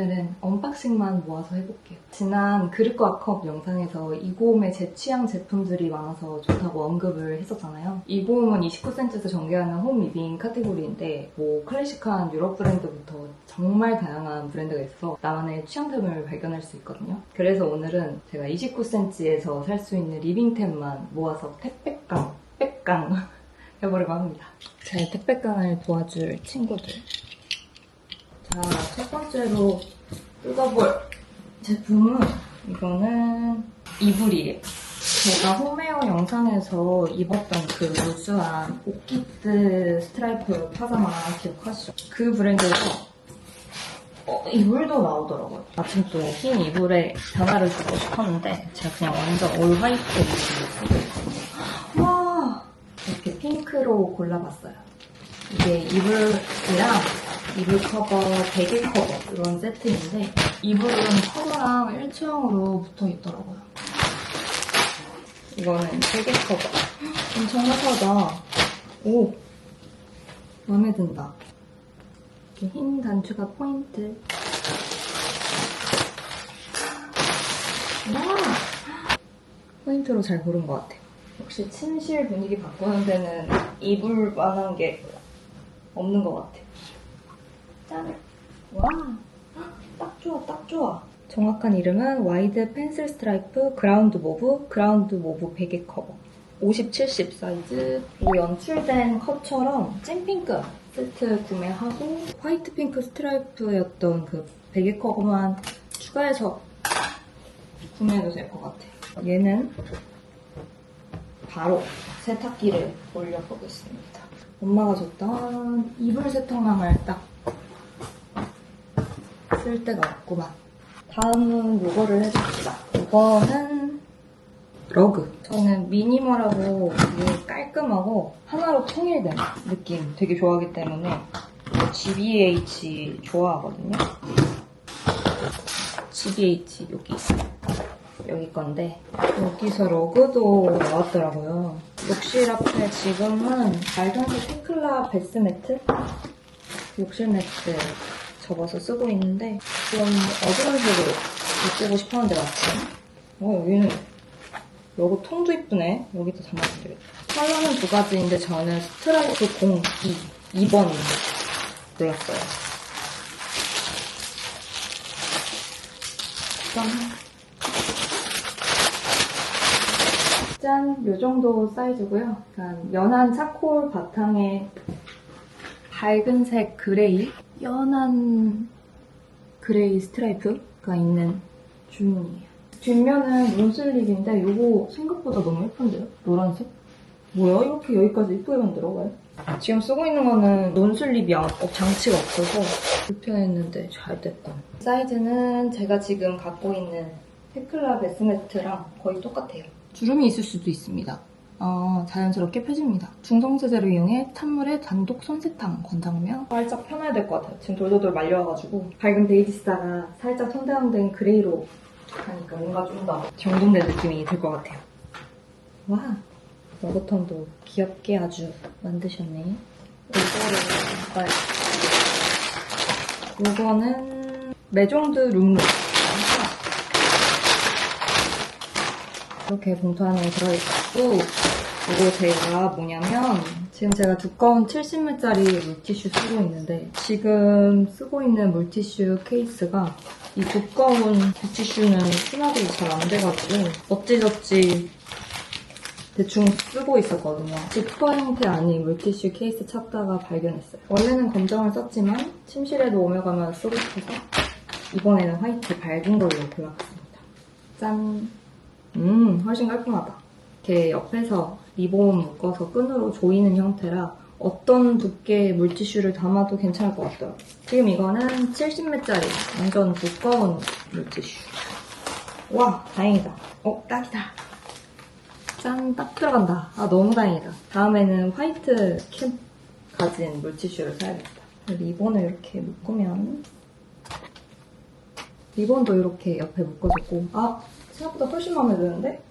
오늘은 언박싱만 모아서 해볼게요. 지난 그릇과 컵 영상에서 이고홈의 제 취향 제품들이 많아서 좋다고 언급을 했었잖아요. 이고홈은 29cm에서 전개하는 홈 리빙 카테고리인데 뭐 클래식한 유럽 브랜드부터 정말 다양한 브랜드가 있어서 나만의 취향템을 발견할 수 있거든요. 그래서 오늘은 제가 29cm에서 살 수 있는 리빙템만 모아서 택배깡 해보려고 합니다. 제 택배깡을 도와줄 친구들. 자, 첫 번째로 뜯어볼 제품은 이거는 이불이에요. 제가 홈웨어 영상에서 입었던 그 루즈한 오키드 스트라이프 파자마 기억하시죠? 그 브랜드에서 이불도 나오더라고요. 마침 또 흰 이불에 변화를 주고 싶었는데 제가 그냥 완전 올 화이트 이불을 쓰고 있거든요. 와! 이렇게 핑크로 골라봤어요. 이게 이불이랑 이불 커버, 베개 커버 이런 세트인데 이불은 커버랑 일체형으로 붙어있더라고요. 이거는 베개 커버. 엄청 화사하다. 오! 마음에 든다. 이렇게 흰 단추가 포인트. 와! 포인트로 잘 고른 것 같아요. 역시 침실 분위기 바꾸는 데는 이불만한 게 없는 것 같아요. 짠! 와! 딱 좋아, 딱 좋아. 정확한 이름은 와이드 펜슬 스트라이프 그라운드 모브 베개 커버. 50, 70 사이즈. 이 연출된 컷처럼 찐핑크 세트 구매하고 화이트 핑크 스트라이프였던 그 베개 커버만 추가해서 구매해도 될 것 같아요. 얘는 바로 세탁기를 올려보겠습니다. 엄마가 줬던 이불 세탁망을 딱 쓸 데가 없구만. 다음은 이거를 해줍시다. 이거는 러그. 저는 미니멀하고 되게 깔끔하고 하나로 통일된 느낌 되게 좋아하기 때문에 GBH 좋아하거든요. GBH 여기 건데 여기서 러그도 나왔더라고요. 욕실 앞에 지금은 빨간색 테클라 베스매트? 욕실 매트 접어서 쓰고 있는데 좀 어두운 색으로 바꾸고 싶었는데 마침 여기는 로고 통도 이쁘네. 여기도 담아주면 되겠다. 컬러는 두 가지인데 저는 스트라이프 02번 골랐어요. 짠! 요정도 사이즈고요. 약간 연한 차콜 바탕에 밝은색 그레이, 연한 그레이 스트라이프가 있는 주문이에요. 뒷면은 론슬립인데 이거 생각보다 너무 예쁜데요? 노란색? 뭐야? 이렇게 여기까지 예쁘게 만들어? 왜? 지금 쓰고 있는 거는 론슬립이 장치가 없어서 불편했는데 잘 됐다. 사이즈는 제가 지금 갖고 있는 테클라 베스매트랑 거의 똑같아요. 주름이 있을 수도 있습니다. 자연스럽게 펴집니다. 중성세제로 이용해 찬물에 단독 손세탕 권장하며 살짝 펴놔야 될 것 같아요. 지금 돌돌돌 말려와가지고 밝은 베이지스다가 살짝 선대함된 그레이로 하니까 뭔가 좀 더 정돈된 느낌이 들 것 같아요. 와! 러브톤도 귀엽게 아주 만드셨네. 이거는 메종드 룸룩. 이렇게 봉투 안에 들어있고 이거 제가 뭐냐면 지금 제가 두꺼운 70ml짜리 물티슈 쓰고 있는데 지금 쓰고 있는 물티슈 케이스가 이 두꺼운 물티슈는 수납이 잘 안 돼가지고 어찌저찌 대충 쓰고 있었거든요. 지퍼 형태 아닌 물티슈 케이스 찾다가 발견했어요. 원래는 검정을 썼지만 침실에도 오며가며 쓰고 싶어서 이번에는 화이트 밝은 걸로 골라봤습니다. 짠! 훨씬 깔끔하다. 이렇게 옆에서 리본 묶어서 끈으로 조이는 형태라 어떤 두께의 물티슈를 담아도 괜찮을 것 같더라고요. 지금 이거는 70ml짜리 완전 두꺼운 물티슈. 와, 다행이다. 딱이다. 짠, 딱 들어간다. 너무 다행이다. 다음에는 화이트 캡 가진 물티슈를 사야겠다. 리본을 이렇게 묶으면 리본도 이렇게 옆에 묶어줬고 생각보다 훨씬 마음에 드는데?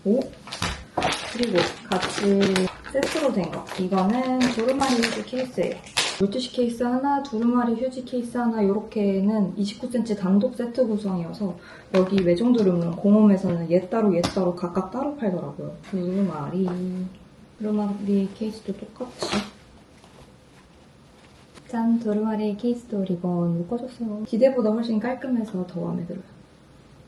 오? 그리고 같이 세트로 된 거. 이거는 도르마니스 케이스예요. 물티슈 케이스 하나, 두루마리 휴지 케이스 하나 이렇게는 29cm 단독 세트 구성이어서 여기 외종두루는 공홈에서는 얘 따로 각각 따로 팔더라고요. 두루마리 케이스도 똑같이. 짠! 두루마리 케이스도 리본 묶어줬어요. 기대보다 훨씬 깔끔해서 더 마음에 들어요.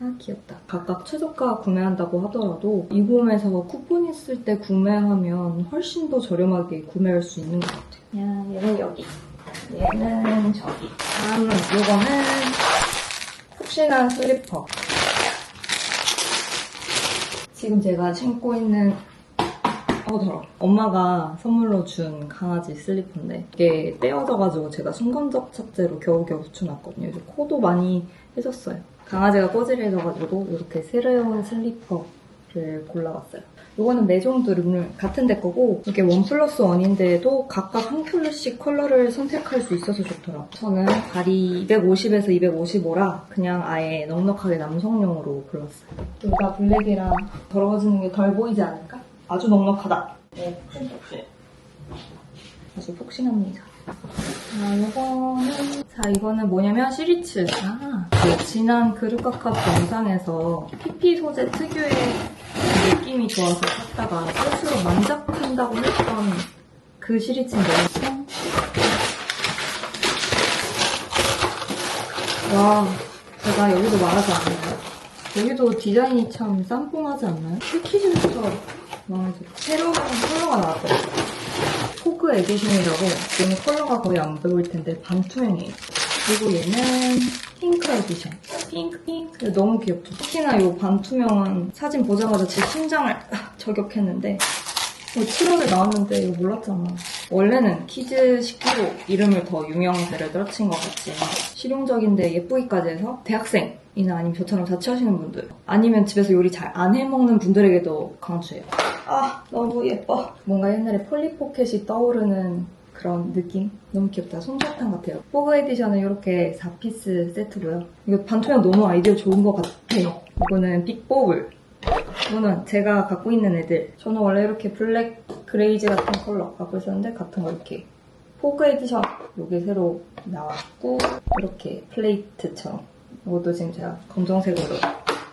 아 귀엽다. 각각 최저가 구매한다고 하더라도 이홈에서 쿠폰 있을 때 구매하면 훨씬 더 저렴하게 구매할 수 있는 것 같아요. 야, 얘는 여기, 얘는 저기. 다음은 이거는 푹신한 슬리퍼. 지금 제가 신고 있는 더러워. 엄마가 선물로 준 강아지 슬리퍼인데 이게 떼어져가지고 제가 순간적 착제로 겨우겨우 붙여놨거든요. 이제 코도 많이 해졌어요. 강아지가 꼬질해져가지고 이렇게 새로운 슬리퍼를 골라봤어요. 이거는 매종두루물 같은 데 거고 이게 1+1인데도 각각 한 켤레씩 컬러를 선택할 수 있어서 좋더라고요. 저는 발이 250에서 255라 그냥 아예 넉넉하게 남성용으로 골랐어요. 둘 다 블랙이랑 더러워지는 게 덜 보이지 않을까? 아주 넉넉하다. 네, 폭신. 아주 폭신합니다. 이거는 뭐냐면 시리츠. 그 지난 그릇값 영상에서 PP 소재 특유의 느낌이 좋아서 샀다가 스스로 만족한다고 했던 그 시리츠인데요. 와, 제가 여기도 말하지 않나요? 여기도 디자인이 참 쌈뽕하지 않나요? 패키지부터 마음에 들어요. 새로운 컬러가 나왔더라고요. 포그 에디션이라고 지금 컬러가 거의 안 보일 텐데 반투명이에요. 그리고 얘는 핑크 에디션. 핑크. 너무 귀엽죠? 특히나 이 반투명은 사진 보자마자 제 심장을 저격했는데 7월에 나왔는데 이거 몰랐잖아. 원래는 키즈 식기로 이름을 더 유명세를 떨친 것 같지만 실용적인데 예쁘기까지 해서 대학생이나 아니면 저처럼 자취하시는 분들 아니면 집에서 요리 잘 안 해먹는 분들에게도 강추해요. 아 너무 예뻐. 뭔가 옛날에 폴리포켓이 떠오르는 그런 느낌? 너무 귀엽다. 솜사탕 같아요. 포그 에디션은 이렇게 4피스 세트고요. 이거 반투명 너무 아이디어 좋은 것 같아요. 이거는 빅보블. 이거는 제가 갖고 있는 애들. 저는 원래 이렇게 블랙 그레이즈 같은 컬러 갖고 있었는데 같은 거 이렇게 포그 에디션 이게 새로 나왔고 이렇게 플레이트처럼 이것도 지금 제가 검정색으로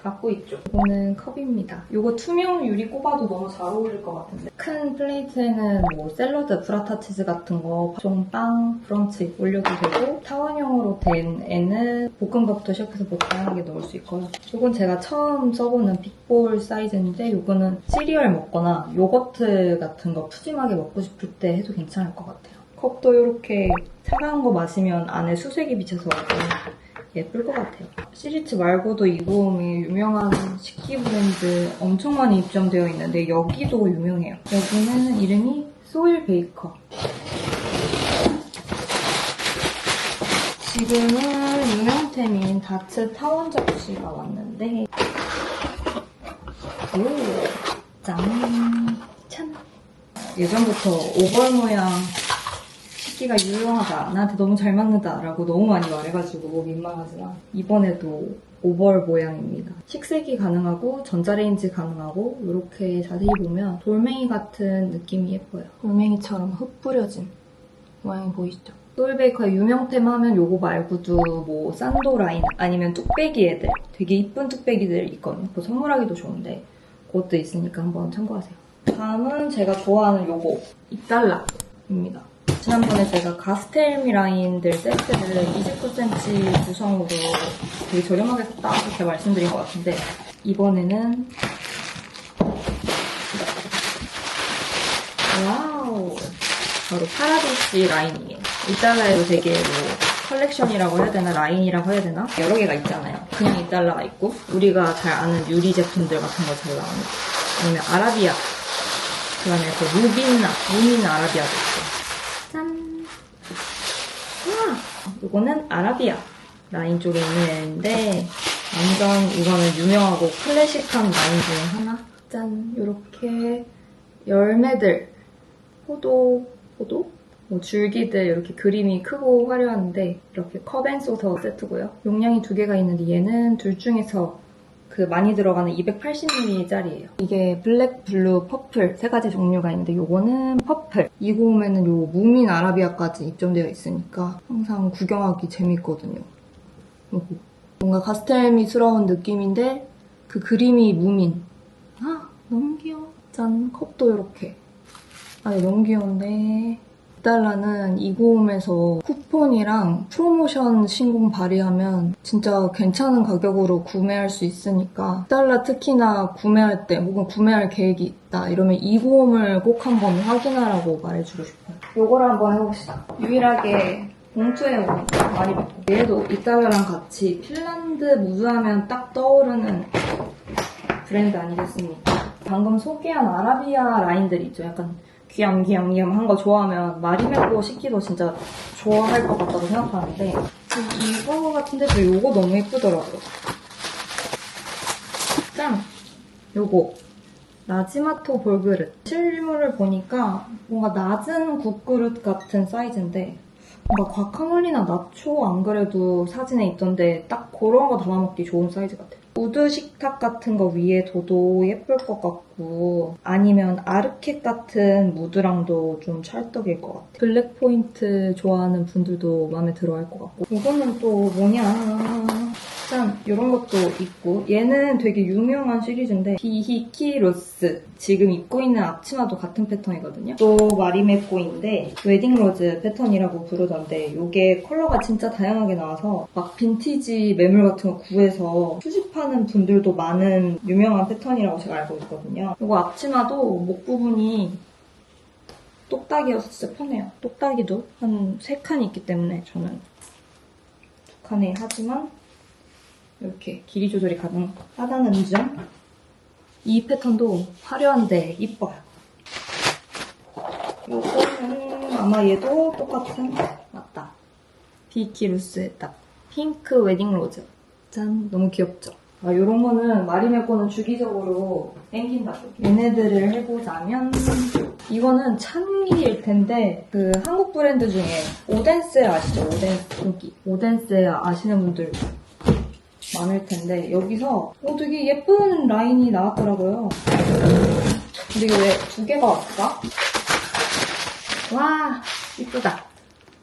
갖고 있죠. 이거는 컵입니다. 이거 투명 유리 꼽아도 너무 잘 어울릴 것 같은데 큰 플레이트에는 뭐 샐러드, 브라타 치즈 같은 거, 좀 빵, 브런치 올려도 되고 타원형으로 된 애는 볶음밥부터 시작해서 뭐 다양하게 넣을 수 있고요. 이건 제가 처음 써보는 빅볼 사이즈인데 이거는 시리얼 먹거나 요거트 같은 거 푸짐하게 먹고 싶을 때 해도 괜찮을 것 같아요. 컵도 이렇게 차가운 거 마시면 안에 수색이 비쳐서 예쁠 것 같아요. 시리츠 말고도 이홈이 유명한 식기 브랜드 엄청 많이 입점되어 있는데 여기도 유명해요. 여기는 이름이 소일 베이커. 지금은 유명템인 다츠 타원 접시가 왔는데 짠! 예전부터 오벌 모양 식기가 유용하다, 나한테 너무 잘 맞는다 라고 너무 많이 말해가지고 민망하지만 이번에도 오벌 모양입니다. 식세기 가능하고 전자레인지 가능하고 이렇게 자세히 보면 돌멩이 같은 느낌이 예뻐요. 돌멩이처럼 흙 뿌려진 모양이 보이시죠? 소일베이커의 유명템 하면 요거 말고도 뭐 산도 라인 아니면 뚝배기 애들 되게 이쁜 뚝배기들 있거든요. 그거 선물하기도 좋은데 그것도 있으니까 한번 참고하세요. 다음은 제가 좋아하는 요거 $2입니다. 지난번에 제가 가스텔미 라인들 세트를 29cm 구성으로 되게 저렴하게 샀다 그렇게 말씀드린 것 같은데 이번에는 와우 바로 파라디시 라인이에요. $2에도 되게 뭐 컬렉션이라고 해야 되나 라인이라고 해야 되나 여러 개가 있잖아요. 그냥 $2가 있고 우리가 잘 아는 유리 제품들 같은 거 잘 나오는 아니면 아라비아 그 다음에 그 무민 아라비아도 있어요. 짠! 우와! 이거는 아라비아 라인 쪽에 있는 애인데 완전 이거는 유명하고 클래식한 라인 중에 하나. 짠! 이렇게 열매들 포도? 뭐 줄기들 이렇게 그림이 크고 화려한데 이렇게 컵앤소서 세트고요. 용량이 2개가 있는데 얘는 둘 중에서 그 많이 들어가는 280ml짜리예요. 이게 블랙, 블루, 퍼플 세 가지 종류가 있는데 요거는 퍼플. 이거 오면은 요 무민 아라비아까지 입점되어 있으니까 항상 구경하기 재밌거든요. 요거. 뭔가 가스텔미스러운 느낌인데 그 그림이 무민. 아, 너무 귀여워. 짠, 컵도 이렇게. 아, 너무 귀여운데. 6달러는 이고홈에서 쿠폰이랑 프로모션 신공 발휘하면 진짜 괜찮은 가격으로 구매할 수 있으니까 6달러 특히나 구매할 때 혹은 구매할 계획이 있다 이러면 이고홈을 꼭 한번 확인하라고 말해주고 싶어요. 요거를 한번 해봅시다. 유일하게 봉투에 많이 받고 얘도 2달러랑 같이 핀란드 무드하면 딱 떠오르는 브랜드 아니겠습니까? 방금 소개한 아라비아 라인들 있죠. 약간 귀염귀염한 거 좋아하면 마리메꼬 시키도 진짜 좋아할 것 같다고 생각하는데 이거 같은데 저 이거 너무 예쁘더라고요. 짠! 요거 나지마토 볼그릇. 실물을 보니까 뭔가 낮은 국그릇 같은 사이즈인데 뭔가 과카몰리나 나초 안 그래도 사진에 있던데 딱 그런 거 담아먹기 좋은 사이즈 같아요. 우드 식탁 같은 거 위에 둬도 예쁠 것 같고 아니면 아르켓 같은 무드랑도 좀 찰떡일 것 같아요. 블랙 포인트 좋아하는 분들도 마음에 들어 할 것 같고 이거는 또 뭐냐 짠! 이런 것도 있고 얘는 되게 유명한 시리즈인데 비히키로스 지금 입고 있는 앞치마도 같은 패턴이거든요. 또 마리메꼬인데 웨딩로즈 패턴이라고 부르던데 이게 컬러가 진짜 다양하게 나와서 막 빈티지 매물 같은 거 구해서 수집하는 분들도 많은 유명한 패턴이라고 제가 알고 있거든요. 이거 앞치마도 목 부분이 똑딱이어서 진짜 편해요. 똑딱이도 한 3칸이 있기 때문에 저는 2칸에 하지만 이렇게 길이 조절이 가능하다는 점. 이 패턴도 화려한데 이뻐요. 요거는 아마 얘도 똑같은 맞다. 비키루스의 딱 핑크 웨딩 로즈. 짠, 너무 귀엽죠? 아, 요런 거는 마리메꼬는 주기적으로 땡긴다고. 얘네들을 해보자면 이거는 찬미일 텐데 그 한국 브랜드 중에 오덴세 아시죠? 오덴세 인기. 오덴세 아시는 분들 많을 텐데 여기서 되게 예쁜 라인이 나왔더라고요. 근데 이거 왜 2개가 왔을까? 와, 이쁘다.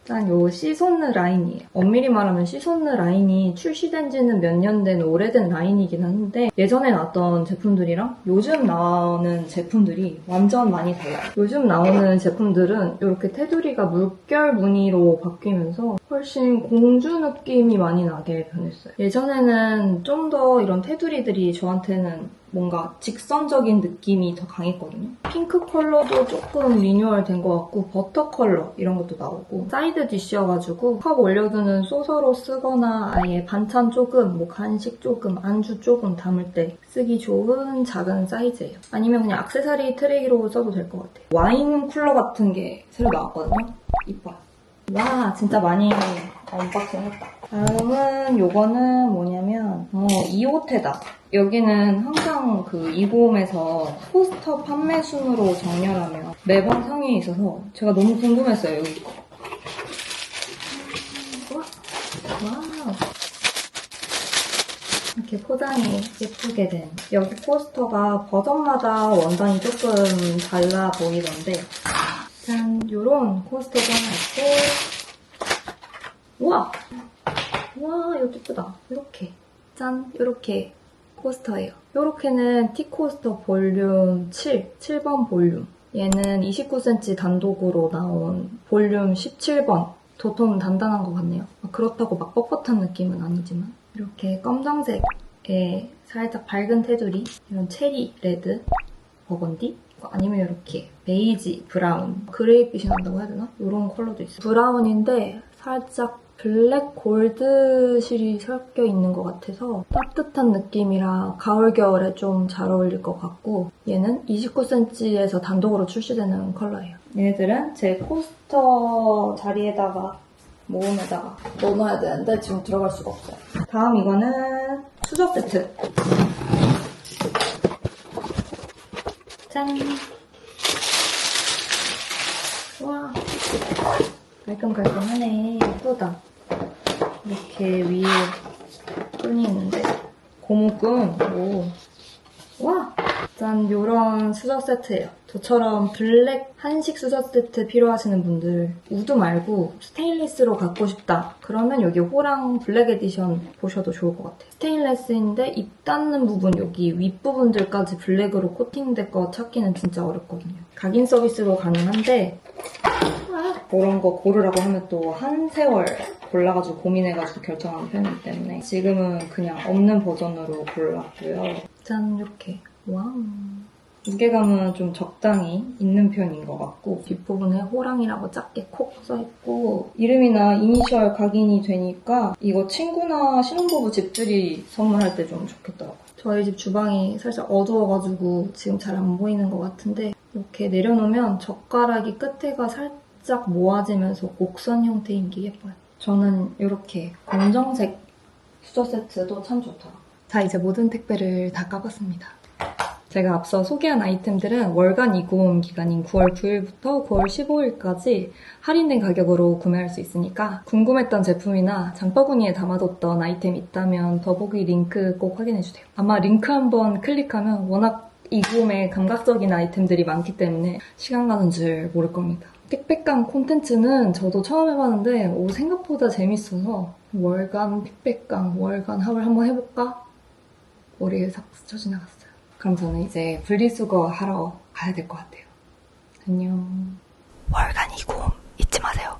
짠, 요 시손느 라인이에요. 엄밀히 말하면 시손느 라인이 출시된 지는 몇 년 된 오래된 라인이긴 한데 예전에 나왔던 제품들이랑 요즘 나오는 제품들이 완전 많이 달라요. 요즘 나오는 제품들은 이렇게 테두리가 물결 무늬로 바뀌면서 훨씬 공주 느낌이 많이 나게 변했어요. 예전에는 좀 더 이런 테두리들이 저한테는 뭔가 직선적인 느낌이 더 강했거든요. 핑크 컬러도 조금 리뉴얼 된 것 같고 버터 컬러 이런 것도 나오고 사이드 디쉬여가지고 컵 올려두는 소서로 쓰거나 아예 반찬 조금, 뭐 간식 조금, 안주 조금 담을 때 쓰기 좋은 작은 사이즈예요. 아니면 그냥 액세서리 트레이로 써도 될 것 같아요. 와인 쿨러 같은 게 새로 나왔거든요. 이뻐요. 와, 진짜 많이 언박싱 했다. 다음은 요거는 뭐냐면 이오테다. 여기는 항상 그 이고홈에서 포스터 판매 순으로 정렬하면 매번 상위에 있어서 제가 너무 궁금했어요, 여기 거. 와우. 이렇게 포장이 예쁘게 된. 여기 포스터가 버전마다 원단이 조금 달라 보이던데 짠, 요런 코스터도 하나 있고 우와! 와, 이거 예쁘다. 이렇게 짠, 이렇게 코스터예요. 이렇게는 티코스터 볼륨 7번 볼륨. 얘는 29cm 단독으로 나온 볼륨 17번. 도톰 단단한 것 같네요. 그렇다고 막 뻣뻣한 느낌은 아니지만 이렇게 검정색에 살짝 밝은 테두리, 이런 체리 레드, 버건디, 아니면 이렇게 베이지, 브라운, 그레이빛이 난다고 해야 되나? 이런 컬러도 있어요. 브라운인데 살짝 블랙 골드 실이 섞여 있는 것 같아서 따뜻한 느낌이라 가을, 겨울에 좀 잘 어울릴 것 같고 얘는 29cm에서 단독으로 출시되는 컬러예요. 얘네들은 제 코스터 자리에다가 모음에다가 넣어놔야 되는데 지금 들어갈 수가 없어요. 다음 이거는 수저 세트. 짠! 와, 깔끔깔끔하네. 예쁘다. 이렇게 위에 끈이 있는데 고무끈. 오. 와! 짠, 요런 수저 세트예요. 저처럼 블랙 한식 수저 세트 필요하시는 분들 우드 말고 스테인리스로 갖고 싶다. 그러면 여기 호랑 블랙 에디션 보셔도 좋을 것 같아요. 스테인리스인데 입 닿는 부분 여기 윗부분들까지 블랙으로 코팅된 거 찾기는 진짜 어렵거든요. 각인 서비스로 가능한데 그런 거 고르라고 하면 또 한 세월 골라가지고 고민해가지고 결정하는 편이기 때문에 지금은 그냥 없는 버전으로 골랐고요. 짠, 이렇게. 와우. 무게감은 좀 적당히 있는 편인 것 같고 뒷부분에 호랑이라고 작게 콕 써있고 이름이나 이니셜 각인이 되니까 이거 친구나 신혼부부 집들이 선물할 때 좀 좋겠더라고요. 저희 집 주방이 살짝 어두워가지고 지금 잘 안 보이는 것 같은데 이렇게 내려놓으면 젓가락이 끝에가 살짝 모아지면서 곡선 형태인 게 예뻐요. 저는 이렇게 검정색 수저 세트도 참 좋더라고요. 자, 이제 모든 택배를 다 까봤습니다. 제가 앞서 소개한 아이템들은 월간 이구홈 기간인 9월 9일부터 9월 15일까지 할인된 가격으로 구매할 수 있으니까 궁금했던 제품이나 장바구니에 담아뒀던 아이템 있다면 더보기 링크 꼭 확인해주세요. 아마 링크 한번 클릭하면 워낙 이구홈에 감각적인 아이템들이 많기 때문에 시간 가는 줄 모를 겁니다. 택배깡 콘텐츠는 저도 처음 해봤는데 생각보다 재밌어서 월간 택배깡, 월간 합을 한번 해볼까? 머리에 싹 스쳐 지나갔어요. 그럼 저는 이제 분리수거 하러 가야 될 것 같아요. 안녕. 월간 이구홈 잊지 마세요.